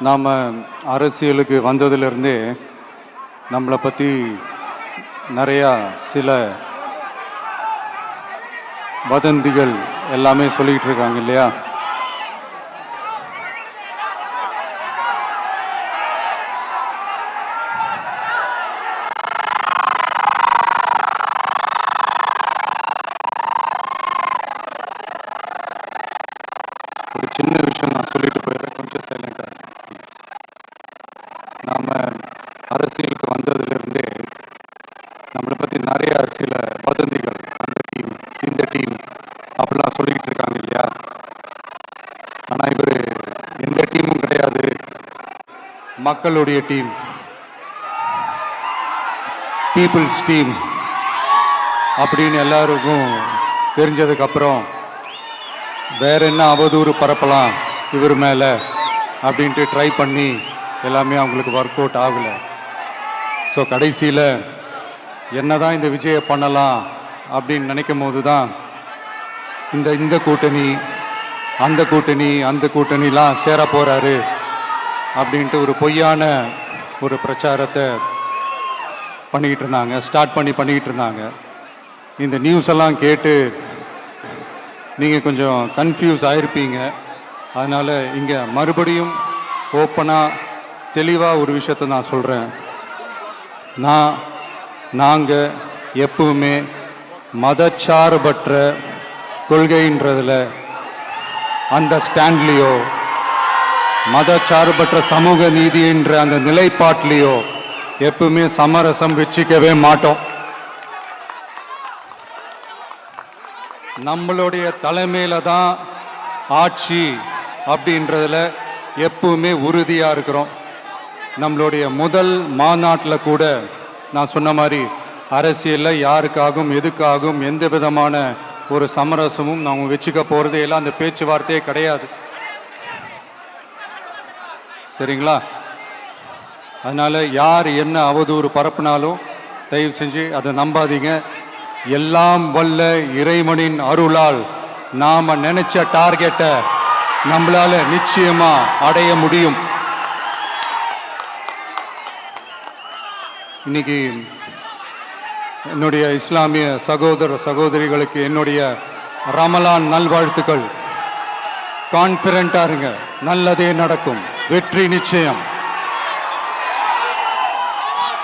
நாம் அரசியலுக்கு வந்ததுலேருந்தே நம்மளை பற்றி நிறையா சில வதந்திகள் எல்லாமே சொல்லிக்கிட்டு இருக்காங்க இல்லையா? ஒரு சின்ன விஷயம் நான் சொல்லிட்டு போயிடுறேன், கொஞ்சம் சைலண்டாக இருக்கு. நாம் அரசியலுக்கு வந்ததுலேருந்தே நம்மளை பற்றி நிறையா சில வதந்திகள், அந்த டீம் இந்த டீம் அப்படிலாம் சொல்லிக்கிட்டு இருக்காங்க இல்லையா? ஆனால் இவர் எந்த டீமும் கிடையாது, மக்களுடைய டீம், பீப்புள்ஸ் டீம் அப்படின்னு எல்லாருக்கும் தெரிஞ்சதுக்கப்புறம் வேற என்ன அவதூறு பரப்பலாம் இவர் மேலே அப்படின்ட்டு ட்ரை பண்ணி எல்லாமே அவங்களுக்கு ஒர்க் அவுட் ஆகலை. ஸோ கடைசியில் என்ன தான் இந்த விஜயை பண்ணலாம் அப்படின்னு நினைக்கும் போது தான் இந்த கூட்டணி அந்த கூட்டணிலாம் சேர போகிறாரு அப்படின்ட்டு ஒரு பொய்யான ஒரு பிரச்சாரத்தை பண்ணிக்கிட்டு இருந்தாங்க. இந்த நியூஸ் எல்லாம் கேட்டு நீங்கள் கொஞ்சம் கன்ஃபியூஸ் ஆகிருப்பீங்க. அதனால் இங்கே மறுபடியும் ஓப்பனாக தெளிவாக ஒரு விஷயத்தை நான் சொல்கிறேன். நாங்கள் எப்பவுமே மதச்சார்பற்ற கொள்கைன்றதில், அந்த ஸ்டாண்ட்லேயோ, மதச்சார்பற்ற சமூக நீதின்ற அந்த நிலைப்பாட்டிலையோ எப்பவுமே சமரசம் வச்சுக்கவே மாட்டோம். நம்மளுடைய தலைமையில தான் ஆட்சி அப்படின்றதுல எப்பவுமே உறுதியாக இருக்கிறோம். நம்மளுடைய முதல் மாநாட்டில் கூட நான் சொன்ன மாதிரி அரசியலில் யாருக்காகவும் எதுக்காகவும் எந்த விதமான ஒரு சமரசமும் நாம் வச்சுக்க போகிறதே எல்லாம் அந்த பேச்சுவார்த்தையே கிடையாது. சரிங்களா? அதனால் யார் என்ன அவதூறு பரப்புனாலும் தயவு செஞ்சு அதை நம்பாதீங்க. எல்லாம் வல்ல இறைவனின் அருளால் நாம் நினைச்ச டார்கெட்டை நம்மளால நிச்சயமா அடைய முடியும். இன்னைக்கு என்னுடைய இஸ்லாமிய சகோதர சகோதரிகளுக்கு என்னுடைய ரமலான் நல்வாழ்த்துக்கள். கான்ஃபிடென்ட்டா இருங்க, நல்லதே நடக்கும், வெற்றி நிச்சயம்.